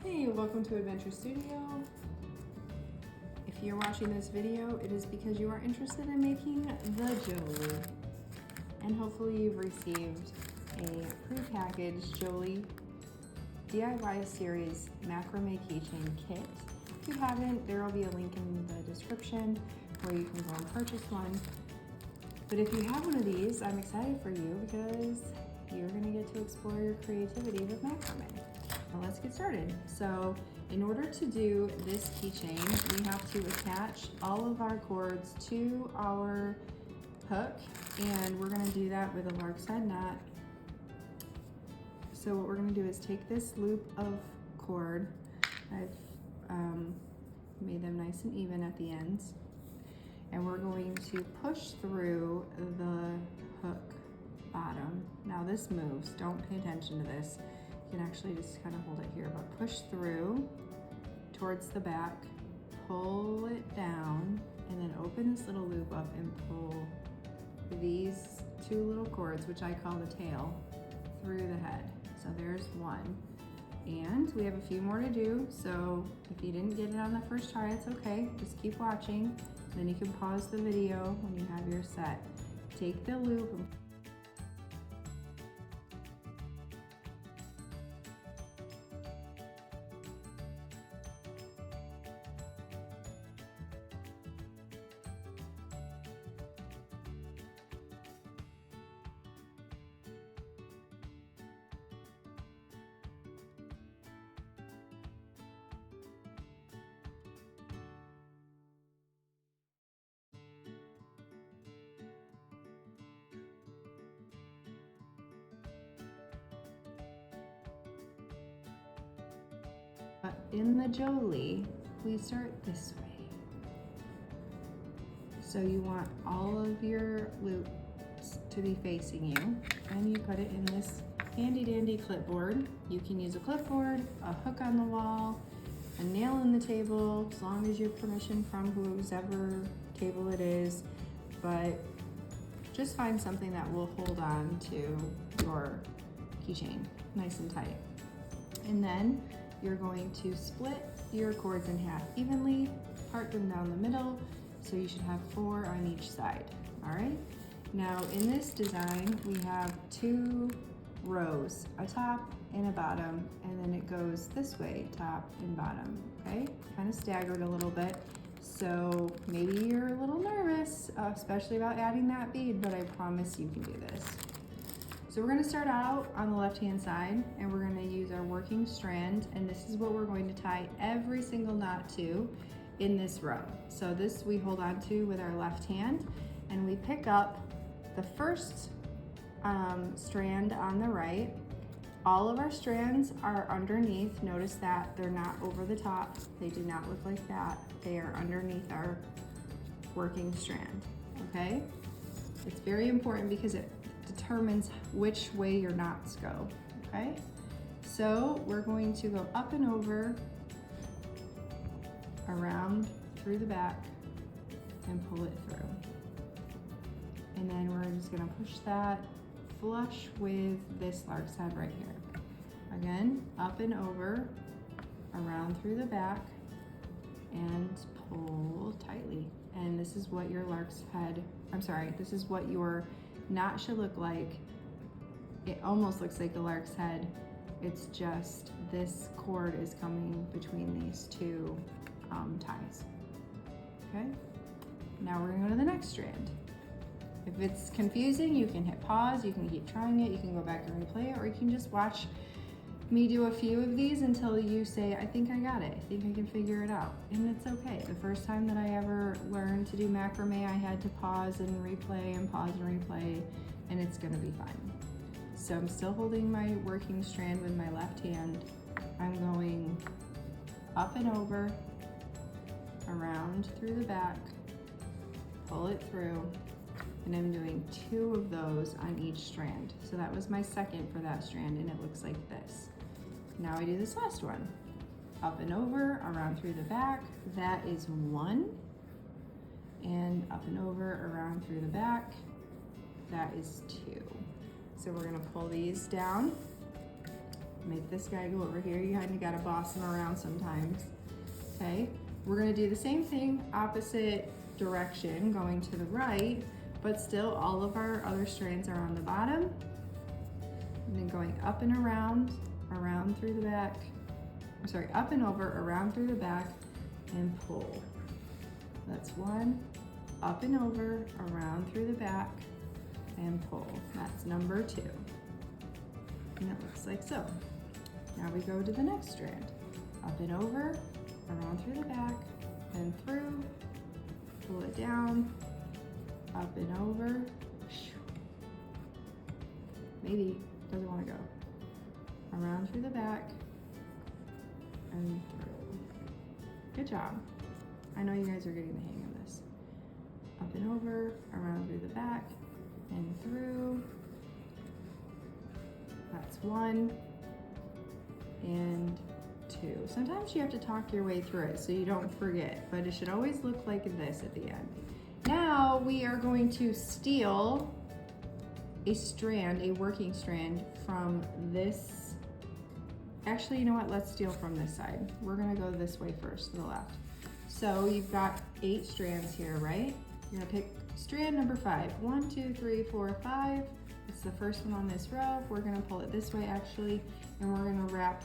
Hey, welcome to Adventure Studio. If you're watching this video, it is because you are interested in making the Jolee. And hopefully you've received a pre-packaged Jolee DIY series Macrame Keychain Kit. If you haven't, there will be a link in the description where you can go and purchase one. But if you have one of these, I'm excited for you because you're gonna get to explore your creativity with macrame. Well, let's get started. So in order to do this keychain, we have to attach all of our cords to our hook, and we're gonna do that with a lark's head knot. So what we're gonna do is take this loop of cord, I've made them nice and even at the ends, and we're going to push through the hook bottom. Now this moves, don't pay attention to this. You can actually just kind of hold it here, but push through towards the back, pull it down, and then open this little loop up and pull these two little cords, which I call the tail, through the head. So there's one. And we have a few more to do, so if you didn't get it on the first try, it's okay. Just keep watching. Then you can pause the video when you have your set. Take the loop and in the Jolee, we start this way. So you want all of your loops to be facing you, and you put it in this handy dandy clipboard. You can use a clipboard, a hook on the wall, a nail in the table, as long as you have permission from whoever table it is, but just find something that will hold on to your keychain nice and tight. And then you're going to split your cords in half evenly, part them down the middle, so you should have 4 on each side, all right? Now in this design, we have 2 rows, a top and a bottom, and then it goes this way, top and bottom, okay? Kind of staggered a little bit, so maybe you're a little nervous, especially about adding that bead, but I promise you can do this. So we're gonna start out on the left-hand side, and we're gonna use our working strand, and this is what we're going to tie every single knot to in this row. So this we hold on to with our left hand, and we pick up the first strand on the right. All of our strands are underneath. Notice that they're not over the top. They do not look like that. They are underneath our working strand, okay? It's very important because it determines which way your knots go, okay? So we're going to go up and over, around through the back, and pull it through. And then we're just gonna push that flush with this lark's head right here. Again, up and over, around through the back, and pull tightly. And this is what your lark's head, this is what your knot should look like. It almost looks like a lark's head. It's just this cord is coming between these 2 ties. Okay, now we're gonna go to the next strand. If it's confusing, you can hit pause, you can keep trying it, you can go back and replay it, or you can just watch me do a few of these until you say, I think I got it, I think I can figure it out. And it's okay. The first time that I ever learned to do macrame, I had to pause and replay and pause and replay, and it's gonna be fine. So I'm still holding my working strand with my left hand. I'm going up and over, around through the back, pull it through, and I'm doing 2 of those on each strand. So that was my second for that strand, and it looks like this. Now I do this last one. Up and over, around through the back, that is 1. And up and over, around through the back, that is 2. So we're gonna pull these down, Make this guy go over here. You kind of gotta boss him around sometimes. Okay, we're gonna do the same thing, opposite direction, going to the right, but still all of our other strands are on the bottom. And then going up and around through the back. I'm sorry, up and over, around through the back, and pull. That's one, up and over, around through the back, and pull. That's number 2. And it looks like so. Now we go to the next strand. Up and over, around through the back, and through, pull it down, up and over. Maybe doesn't want to go. Around through the back, and through. Good job. I know you guys are getting the hang of this. Up and over, around through the back, and through. That's 1 and 2. Sometimes you have to talk your way through it so you don't forget, but it should always look like this at the end. Now we are going to steal a strand, a working strand from this. Actually, you know what? Let's steal from this side. We're gonna go this way first, to the left. So you've got 8 strands here, right? You're gonna pick strand number 5. 1, 2, 3, 4, 5. It's the first one on this row. We're gonna pull it this way actually, and we're gonna wrap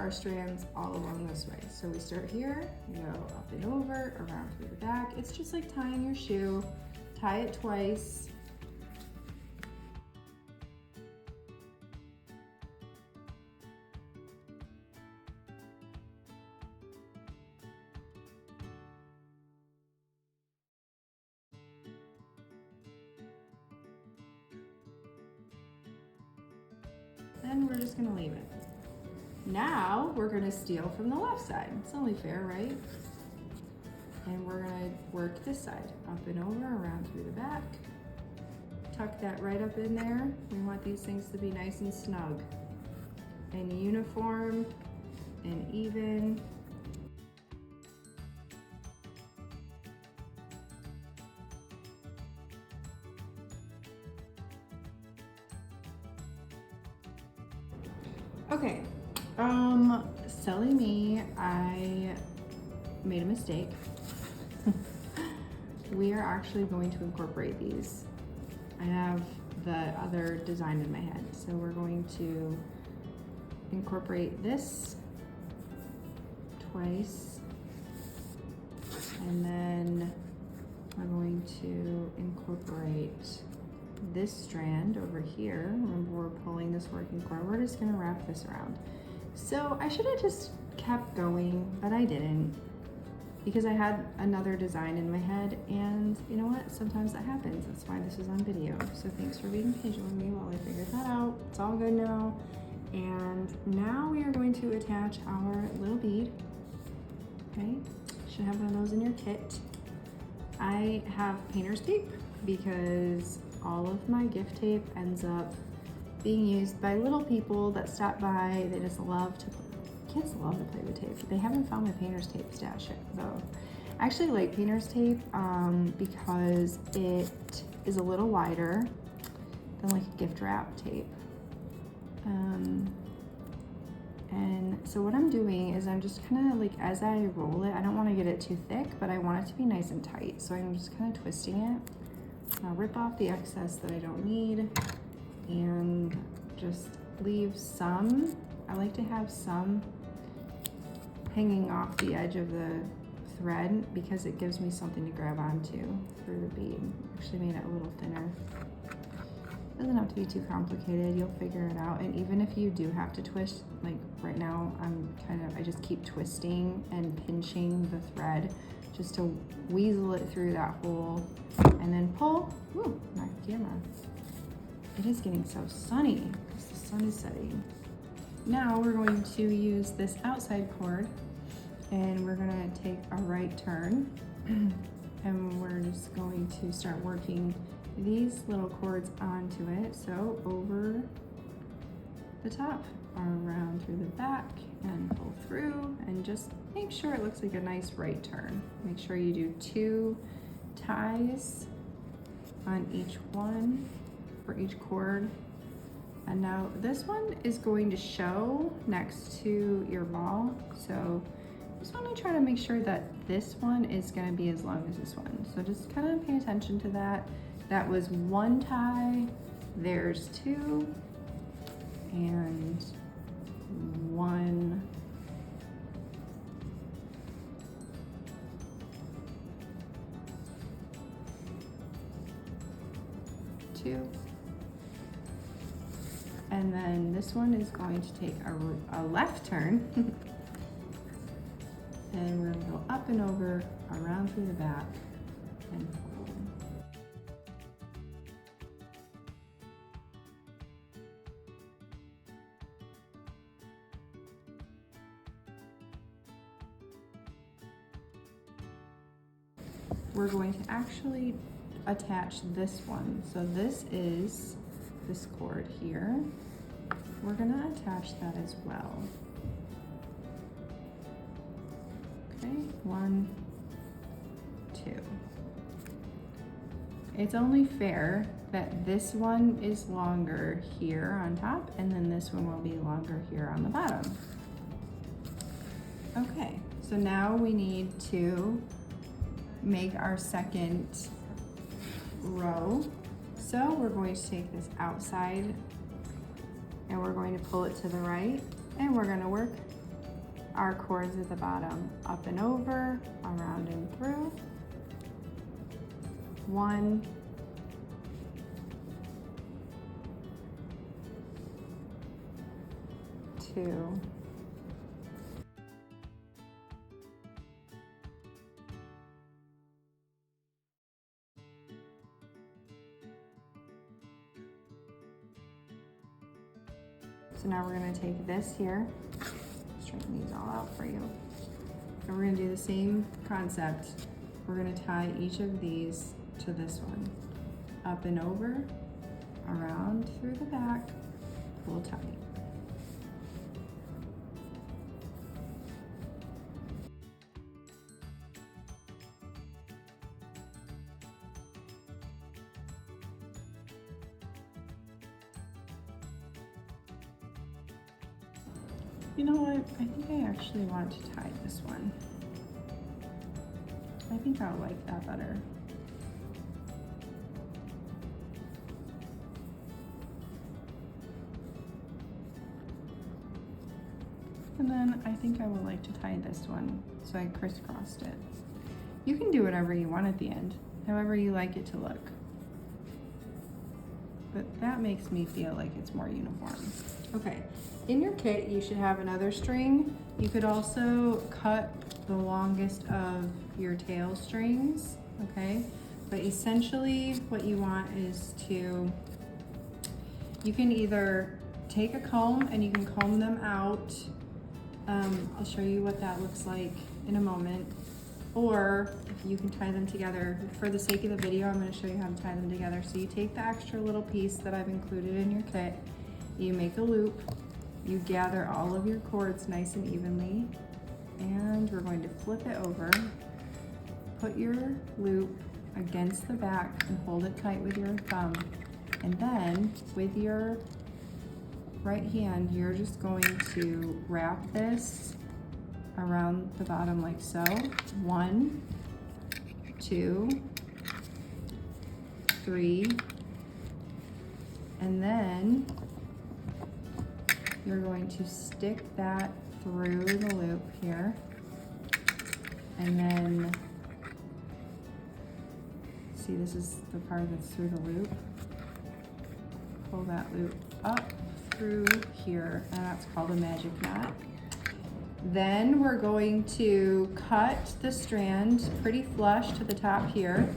our strands all along this way. So we start here, you go up and over, around through the back. It's just like tying your shoe. Tie it twice. Then we're just gonna leave it. Now we're gonna steal from the left side. It's only fair, right? And we're gonna work this side, up and over, around through the back. Tuck that right up in there. We want these things to be nice and snug and uniform and even. Okay, silly me, I made a mistake. We are actually going to incorporate these. I have the other design in my head, so we're going to incorporate this twice, and then we're going to incorporate this strand over here. Remember, we're pulling this working cord. We're just gonna wrap this around. So I should have just kept going, but I didn't, because I had another design in my head, and you know what? Sometimes that happens. That's why this is on video. So thanks for being patient with me while I figured that out. It's all good now. And now we are going to attach our little bead. Okay, should have one of those in your kit. I have painter's tape because all of my gift tape ends up being used by little people that stop by. They just love to, kids love to play with tape. They haven't found my painter's tape stash yet though. I actually like painter's tape because it is a little wider than like a gift wrap tape. And so what I'm doing is I'm just kind of like, as I roll it, I don't want to get it too thick, but I want it to be nice and tight. So I'm just kind of twisting it. I'll rip off the excess that I don't need and just leave some. I like to have some hanging off the edge of the thread because it gives me something to grab onto through the bead. Actually made it a little thinner. Doesn't have to be too complicated, you'll figure it out. And even if you do have to twist, like right now, I just keep twisting and pinching the thread just to weasel it through that hole and then pull. Ooh, my camera. It is getting so sunny because the sun is setting. Now we're going to use this outside cord and we're gonna take a right turn and we're just going to start working these little cords onto it. So over the top, around through the back and pull through, and just make sure it looks like a nice right turn. Make sure you do 2 ties on each one for each cord, And now this one is going to show next to your ball. So just want to try to make sure that this one is going to be as long as this one. So just kind of pay attention to that. That was one tie, there's two, and one, two, and then this one is going to take a left turn and we're going to go up and over, around through the back, and pull. We're going to actually attach this one. So this is this cord here. We're gonna attach that as well. Okay, 1, 2. It's only fair that this one is longer here on top and then this one will be longer here on the bottom. Okay, so now we need to make our second row. So we're going to take this outside and we're going to pull it to the right and we're going to work our cords at the bottom, up and over, around and through. 1, 2, so now we're going to take this here, straighten these all out for you, and we're going to do the same concept. We're going to tie each of these to this one, up and over, around through the back, pull tight. You know what? I think I actually want to tie this one. I think I'll like that better. And then I think I would like to tie this one, so I crisscrossed it. You can do whatever you want at the end, however you like it to look. But that makes me feel like it's more uniform. Okay, in your kit you should have another string. You could also cut the longest of your tail strings, okay? But essentially what you want is to, you can either take a comb and you can comb them out. I'll show you what that looks like in a moment. Or you can tie them together. For the sake of the video, I'm going to show you how to tie them together. So you take the extra little piece that I've included in your kit, you make a loop, you gather all of your cords nice and evenly, and we're going to flip it over, put your loop against the back and hold it tight with your thumb. And then with your right hand, you're just going to wrap this around the bottom like so. 1, 2, 3, and then you're going to stick that through the loop here, and then see, this is the part that's through the loop. Pull that loop up through here, and that's called a magic knot. Then we're going to cut the strand pretty flush to the top here.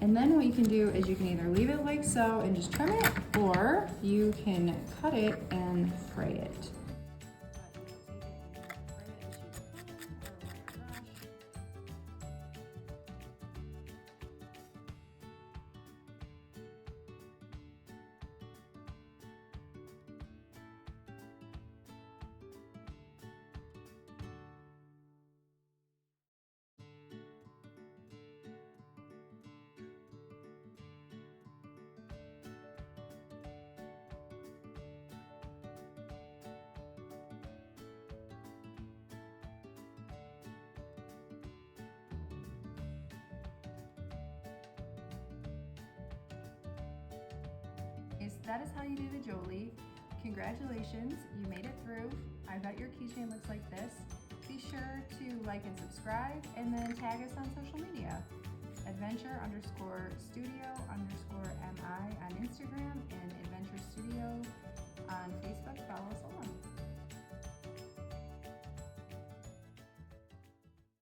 And then what you can do is you can either leave it like so and just trim it, or you can cut it and fray it. that is how you do the Jolee. Congratulations, you made it through. I bet your keychain looks like this. Be sure to like and subscribe, and then tag us on social media. adventure_studio_mi on Instagram and Adventure Studio on Facebook. Follow us along.